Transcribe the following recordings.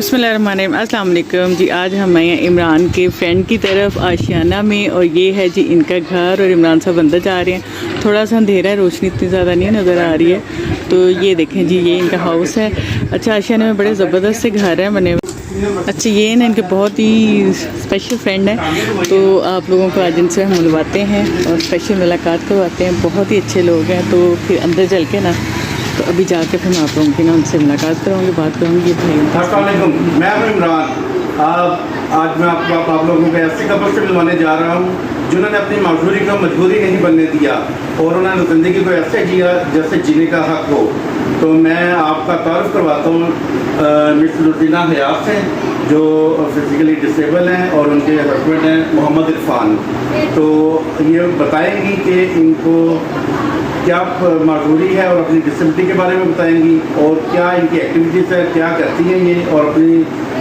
बिस्मिल्लाहिर्रहमानिर्रहीम, अस्सलाम वालेकुम जी। आज हम आए हैं इमरान के फ्रेंड की तरफ आशियाना में, और ये है जी इनका घर, और इमरान साहब अंदर जा रहे हैं। थोड़ा सा अंधेरा है, रोशनी इतनी ज़्यादा नहीं नज़र आ रही है। तो ये देखें जी, ये इनका हाउस है। अच्छा, आशियाना में बड़े ज़बरदस्त से घर हैं बने हुए। अच्छा, ये ना इनके बहुत ही स्पेशल फ्रेंड हैं, तो आप लोगों को आज इनसे हम मिलवाते हैं और स्पेशल मुलाकात करवाते हैं। बहुत ही अच्छे लोग हैं। तो फिर अंदर चल के ना, तो अभी जाके फिर मैं आप लोगों की ना उनसे मुलाकात करूँगी, बात करूँगी। अस्सलाम वालेकुम, मैं हूं इमरान। आज मैं आप लोगों को ऐसे कपल से मिलवाने जा रहा हूं जिन्होंने अपनी मजबूरी को मजबूरी नहीं बनने दिया और उन्होंने ज़िंदगी को ऐसे जिया जैसे जीने का हक हो। तो मैं आपका तारुफ करवाता हूँ मिस लुटीना हयात से, जो फिज़िकली डिसेबल हैं, और उनके हस्बैंड हैं मोहम्मद इरफान। तो ये बताएंगी कि इनको क्या मजबूरी है और अपनी डिसेबिलिटी के बारे में बताएंगी, और क्या इनकी एक्टिविटीज़ है, क्या करती हैं ये, और अपनी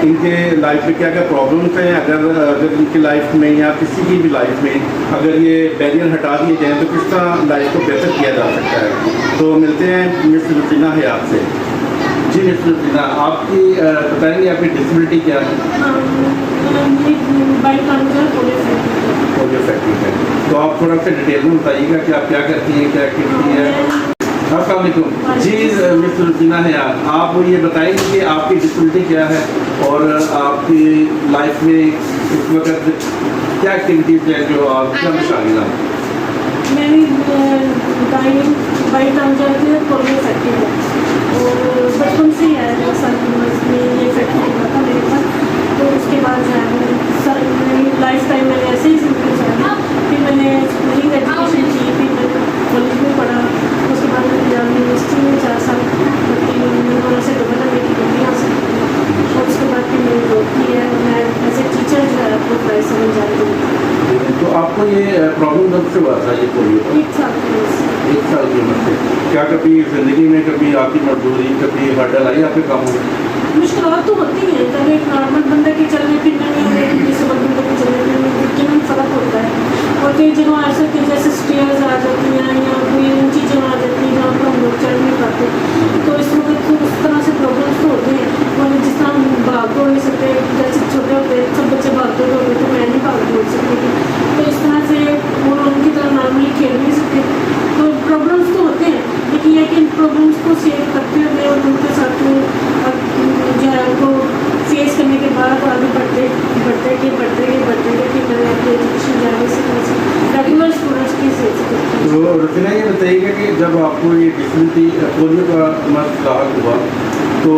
इनके लाइफ में क्या क्या प्रॉब्लम्स हैं। अगर इनकी लाइफ में या किसी की भी लाइफ में अगर ये बैरियर हटा दिए जाएँ तो किस तरह लाइफ को बेहतर किया जा सकता है। तो मिलते हैं मिस लुटीना हयात से। जी मिस लुटीना, आपकी बताएंगे आपकी डिसेबिलिटी क्या है? पोलियो फैक्ट्री है। तो आप थोड़ा सा डिटेल में बताइएगा कि आप क्या करती हैं, क्या एक्टिविटी है। अस्सलाम वालेकुम जी मिस लुटीना हयात, आप ये बताएंगे कि आपकी डिसेबिलिटी क्या है और आपकी लाइफ में इस वक्त क्या एक्टिविटीज़ हैं जो आप क्या शामिल हैं? मेरी बाई टाउन जाती है पोलियो फैक्ट्री है, और बचपन से ही है 2 साल की उम्र में ये फैक्ट्री हुआ था मेरे पास। तो उसके बाद जो है मेरी लाइफ टाइम मैंने ऐसे ही जिंदगी गुजारी। फिर मैंने स्कूलिंग एजुकेशन की, फिर मैंने कॉलेज में पढ़ा, उसके बाद मैंने पंजाब यूनिवर्सिटी में 4 साल मैंने वहाँ से डबल एम ए की डिग्री हासिल की, और उसके बाद फिर मैंने जॉब की है। मैं एज ए टीचर जो है आपको प्राइस समझ जाती हूँ। तो आपको ये प्रॉब्लम कब से हुआ था, ये पोलियो? 1 साल की उम्र से। 1 साल की उम्र से। क्या कभी ज़िंदगी में कभी आपकी मजबूरी, कभी हर्डल आई आपके काम में? मुश्किलात तो होती हैं, जब एक नॉर्मल बंदे के चलने फिरने में और एक डिसेबल बंदे के चलने फिरने में फ़र्क होता है। और कई जगह ऐसा कि जैसे स्टेयर्स आ जाती हैं या कोई ऊंची जगह आ जाती है जहाँ पर हम लोग चढ़ नहीं पाते, तो इस वक्त तो उस तरह से प्रॉब्लम्स तो होते हैं। और जिस तरह हम भाग दौड़ नहीं सकते, जैसे छोटे होते सब बच्चे भाग दौड़ होते, तो मैं नहीं भाग दौड़ सकती थी, तो इस तरह से वो उनकी तरह नॉर्मली खेल नहीं सकते। तो प्रॉब्लम्स तो होते हैं, लेकिन ये कि इन प्रॉब्लम्स को सेव करते हुए और उनके साथ जो है उनको फेस करने के बाद आगे बढ़ते गए फिर मैंने अपनी एजुकेशन जाने से रेगुलर स्टूडेंट्स की सेव। तो रुचना ये बताइएगा कि जब आपको ये डिसेबिलिटी पोलियो का मसला हुआ, तो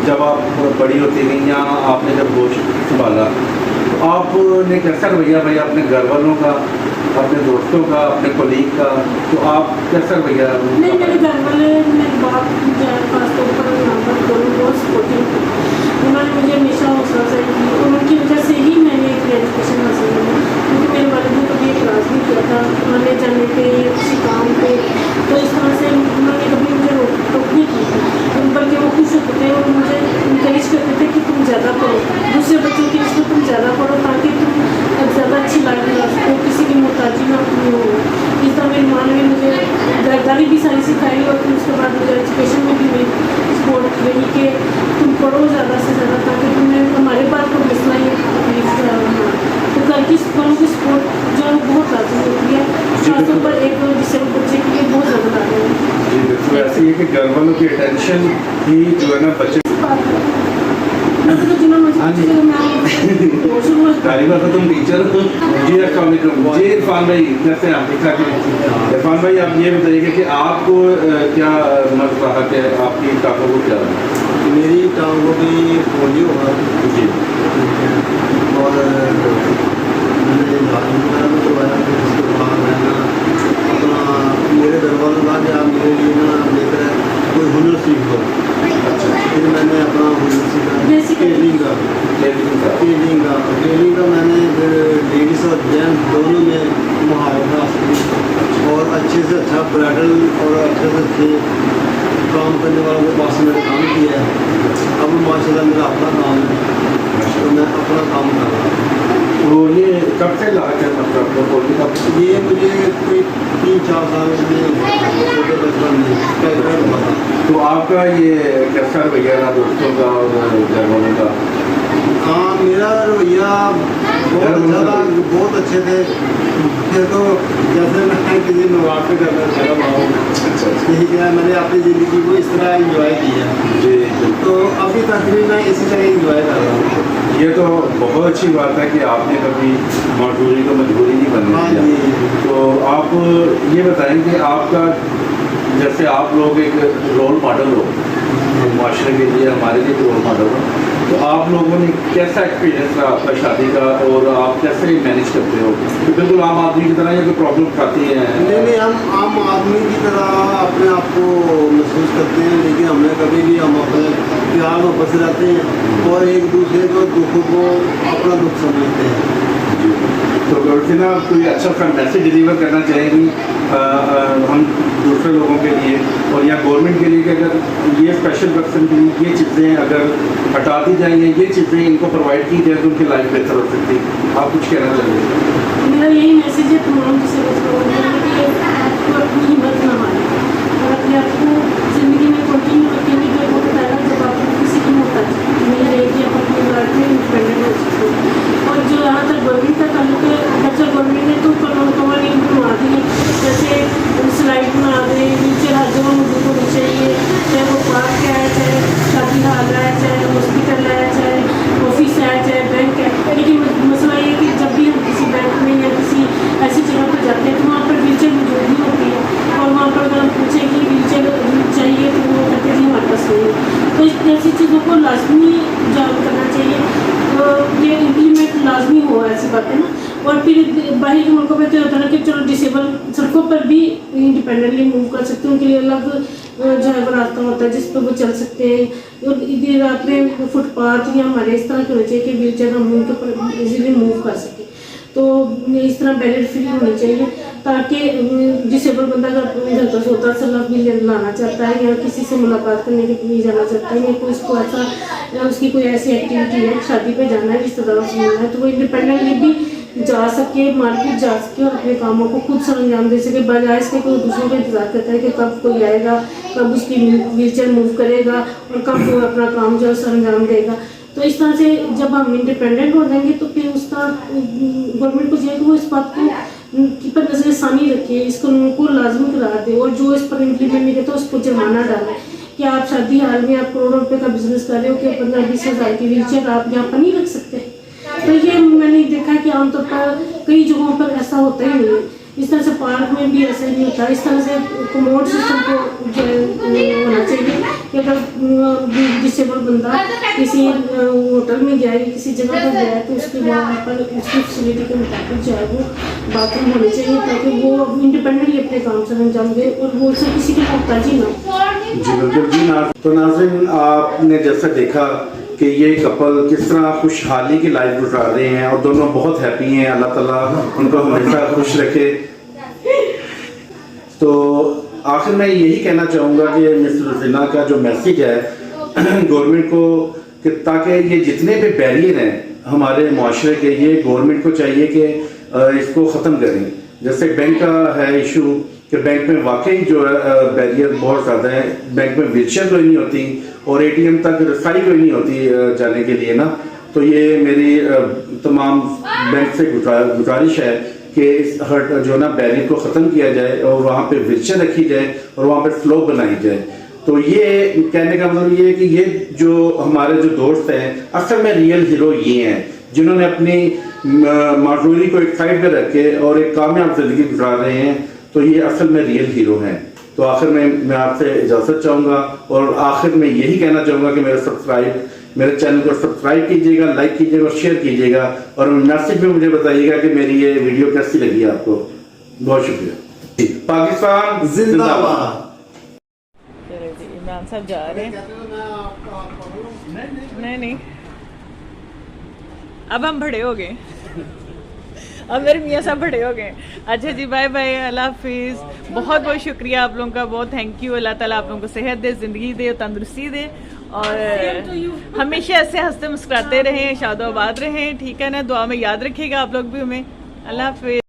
जब आप बड़ी होती गई या आपने जब होश संभाला, तो आपने कैसा रवैया भाई अपने घर वालों का, अपने दोस्तों का, अपने कोलीग का, तो आप कैसा रवैया? नहीं, मेरे घर वाले, मेरे बाप जो है खास तौर पर नंबर बहुत सपोर्टिव थे। उन्होंने मुझे हमेशा हौसला अफजाई की, और उनकी वजह से ही मैंने एक एजुकेशन हासिल की, क्योंकि मेरे वालिद ने कभी एतराज़ नहीं किया था आने जाने पे या किसी काम पे। तो इस तरह से उन्होंने कभी मुझे रोक टोक नहीं की थी, बल्कि वो खुश होते थे और मुझे इंकरेज करते थे कि तुम ज़्यादा पढ़ो, दूसरे बच्चों की इसमें तुम ज़्यादा पढ़ो, ताकि तुम ज़्यादा अच्छी लाइफ में ला सको, किसी की मोहताजी ना अपनी हो। इस तरह मेरी माँ ने मुझे घरदारी भी सारी सिखाई, और फिर उसके बाद मुझे एजुकेशन में भी मेरी सपोर्ट रही कि तुम पढ़ो ज़्यादा से ज़्यादा, ताकि तुम्हें हमारे पास कोई मसला ही तकलीफ ना। तो घर की बड़ों की सपोर्ट जो है बहुत लाजमी होती है, खासतौर पर एक डिसेबल बच्चे के लिए बहुत ज़्यादा लाजमी है। जी, तो ऐसे ही कि घर वालों की अटेंशन ही जो है ना बच्चे तुम टीचर हो। जी अस्सलाम वालेकुम जी इरफान भाई, कैसे हैं आप? ठीक ठाक हैं इरफान भाई, आप ये बताइए कि आपको क्या मसला है, आपकी टाँगों को क्या है? मेरी टाँगों में पोलियो हुआ जी, और मैंने इलाज वगैरह में करवाया, फिर उसके बाद मैं ना अपना मेरे घर वालों का कि आप मेरे लिए ना लेकर कोई हुनर सीख लो। अच्छा, फिर मैंने अपना हुनर सीखा टेलरिंग का मैंने फिर लेडीज़ और जेंट्स दोनों में महारत हासिल की, और अच्छे से अच्छा ब्राइडल और अच्छे से अच्छे काम करने वालों के पास मैंने काम किया है। अब माशाल्लाह मेरा अपना काम है, तो मैं अपना काम कर रहा हूँ। तो ये कब से लगा है मतलब पोलियो का? ये मुझे कोई 3-4 साल में छोटे बचपन में टाइफाइड हुआ था। تو آپ کا یہ کیسا رویہ رہا دوستوں کا اور گھر والوں کا؟ ہاں میرا رویہ بہت اچھا تھا, بہت اچھے تھے. پھر تو جیسے میں کسی نواب پہ کرنا چاہتا ہوں, اچھا ٹھیک ہے, میں نے اپنی زندگی کو اس طرح انجوائے کیا. جی تو ابھی تک بھی میں اسی طرح انجوائے کر رہا ہوں. یہ تو بہت اچھی بات ہے کہ آپ نے کبھی معذوری کو مجبوری نہیں بننے دیا. تو آپ یہ بتائیں کہ آپ کا جیسے آپ لوگ ایک رول ماڈل ہو معاشرے کے لیے, ہمارے لیے رول ماڈل ہو, تو آپ لوگوں نے کیسا ایکسپیرینس رہا آپ کا شادی کا, اور آپ کیسے مینیج کرتے ہو؟ تو بالکل عام آدمی کی طرح یہ کوئی پرابلم اٹھاتی ہیں؟ نہیں, ہم عام آدمی کی طرح اپنے آپ کو محسوس کرتے ہیں, لیکن ہمیں کبھی بھی ہم اپنے پیار محبت سے رہتے ہیں اور ایک دوسرے کو دکھ کو اپنا دکھ سمجھتے ہیں. تو گورسینا کوئی اچھا سا میسیج ڈلیور کرنا چاہیں گی ہم دوسرے لوگوں کے لیے اور یا گورنمنٹ کے لیے کہ اگر یہ اسپیشل پرسن کی یہ چیزیں اگر ہٹا دی جائیں یا یہ چیزیں ان کو پرووائڈ کی جائیں تو ان کی لائف بہتر ہو سکتی ہے؟ آپ کچھ کہنا چاہیں گے؟ میرا یہی میسیج ہے تمام کسی کو کہ آپ کو اپنی ہمت نہ ہارے اور اپنے آپ کو زندگی میں کنٹینیو رکھیں گے. جب وقت آئے گا جب آپ کو کسی کی محتاج نہیں رہے گی, آپ اپنی لائف میں انڈیپینڈنٹ ہو سکتے ہیں. اور جو یہاں تک گورنمنٹ کا تعلق ہے, اگر گورنمنٹ نے تو قوانین بنوا دی ہیں, جیسے سلائڈ بنا دے, نیچے ہر جگہ موجود ہونی چاہیے, چاہے وہ پارک ہے, چاہے شادی ہال ہے, چاہے ہاسپٹل ہے, چاہے آفس ہے, چاہے بینک ہے. لیکن مسئلہ یہ ہے کہ جب بھی ہم کسی بینک میں یا کسی ایسی جگہ پر جاتے ہیں تو وہاں پر ویل چیئر موجود نہیں ہوتی ہے, اور وہاں پر اگر ہم پوچھیں کہ ویل چیئر چاہیے تو وہ کہتے ہیں ہمارے پاس نہیں ہے. تو اس ایسی چیزوں کو لازمی جاری کرنا چاہیے, یہ امپلیمنٹ لازمی ہوا ایسی باتیں نا. اور پھر باہر کے ملکوں میں تو ہوتا ہے نا کہ چلو ڈسیبل سڑکوں پر بھی انڈیپینڈنٹلی موو کر سکتے ہیں, ان کے لیے الگ جو ہے وہ راستہ ہوتا ہے جس پہ وہ چل سکتے ہیں. اور ادھر رات میں فٹ پاتھ یا ہمارے اس طرح کے ہونے چاہیے کہ ویل چیئر ہم ان کے اوپر ایزیلی موو کر سکیں. تو اس طرح بیریئر فری ہونے چاہیے تاکہ ڈسیبل بندہ اگر گھر کا سوتا صلاح بھی لانا چاہتا ہے یا کسی سے ملاقات کرنے کے لیے جانا چاہتا ہے یا کوئی اس کو ایسا اس کی کوئی ایسی ایکٹیویٹی ہے, شادی پہ جانا ہے, رشتے داروں سے ملنا ہے, تو وہ انڈیپینڈنٹلی بھی جا سکے, مارکیٹ جا سکے اور اپنے کاموں کو خود سر انجام دے سکے, بجائے اس کے کوئی دوسروں کا انتظار کرتا ہے کہ کب کوئی آئے گا, کب اس کی ویل چیئر موو کرے گا اور کب وہ اپنا کام جو ہے سر انجام دے گا. تو اس طرح سے جب ہم انڈیپینڈنٹ ہو جائیں گے تو پھر اس کا گورنمنٹ کو چاہیے کہ وہ اس بات کو پر نظر ثانی رکھے, اس قانون کو لازمی قرار دے, اور جو اس پر امپلیمنٹ نہیں کرتا اس کو جرمانہ ڈالے. کہ آپ شادی حال میں آپ کروڑوں روپے کا بزنس کر رہے ہو کہ 15-20 ہزار کی ویل چیئر آپ یہاں پر نہیں رکھ سکتے. تو یہ میں نے دیکھا کہ عام طور پر کئی جگہوں پر ایسا ہوتا ہی نہیں ہے. اس طرح سے پارک میں بھی ایسا نہیں ہوتا. اس طرح سے کموڈ سسٹم کو جو ہونا چاہیے کہ اگر ڈسیبل بندہ کسی ہوٹل میں جائے, کسی جگہ پر جائے, تو اس کے وہاں پر اس کی فیسلٹی کے مطابق جو ہے وہ باتھ روم ہونے چاہیے تاکہ وہ انڈیپینڈنٹلی اپنے کام سر انجام دے اور وہ اسے کسی کی محتاجی نہ ہو. جی بالکل. جی تو ناظرین, آپ نے جیسا دیکھا کہ یہ کپل کس طرح خوشحالی کی لائف گزار رہے ہیں اور دونوں بہت ہیپی ہیں. اللہ تعالیٰ ان کو ہمیشہ خوش رکھے. تو آخر میں یہی کہنا چاہوں گا کہ مسٹر روزینہ کا جو میسیج ہے گورنمنٹ کو, کہ تاکہ یہ جتنے بھی بیریئر ہیں ہمارے معاشرے کے, یہ گورنمنٹ کو چاہیے کہ اس کو ختم کریں. جیسے بینک کا ہے ایشو کہ بینک میں واقعی جو ہے بیریئر بہت زیادہ ہے, بینک میں ویل چیئر کوئی نہیں ہوتی اور اے ٹی ایم تک رسائی کوئی نہیں ہوتی جانے کے لیے نا. تو یہ میری تمام بینک سے گزارش ہے کہ اس جو نا بیریئر کو ختم کیا جائے اور وہاں پہ ویل چیئر رکھی جائے اور وہاں پہ فلو بنائی جائے. تو یہ کہنے کا مطلب یہ ہے کہ یہ جو ہمارے جو دوست ہیں اصل میں ریئل ہیرو یہ ہیں جنہوں نے اپنی معذوری کو ایک سائڈ پہ رکھ کے اور ایک کامیاب زندگی گزار رہے ہیں. تو یہ اصل میں ریئل ہیرو ہیں. تو آخر میں آپ سے اجازت چاہوں گا اور آخر میں یہی کہنا چاہوں گا کہ میرے چینل کو سبسکرائب کیجیے گا, لائک کیجیے گا اور شیئر کیجیے گا, اور میسج میں مجھے بتائیے گا کہ میری یہ ویڈیو کیسی لگی آپ کو. بہت شکریہ. پاکستان زندہ باد. چلو جی, عمران صاحب جا رہے ہیں. نہیں اب ہم بڑے ہو گئے, اب میرے میاں صاحب بڑے ہو گئے. اچھا جی, بائے بائے, اللہ حافظ. بہت بہت شکریہ آپ لوگوں کا, بہت تھینک یو. اللہ تعالیٰ آپ لوگوں کو صحت دے, زندگی دے, تندرستی دے, اور ہمیشہ ایسے ہنستے مسکراتے رہیں, شاد و آباد رہیں. ٹھیک ہے نا, دعا میں یاد رکھیے گا آپ لوگ بھی ہمیں. اللہ حافظ.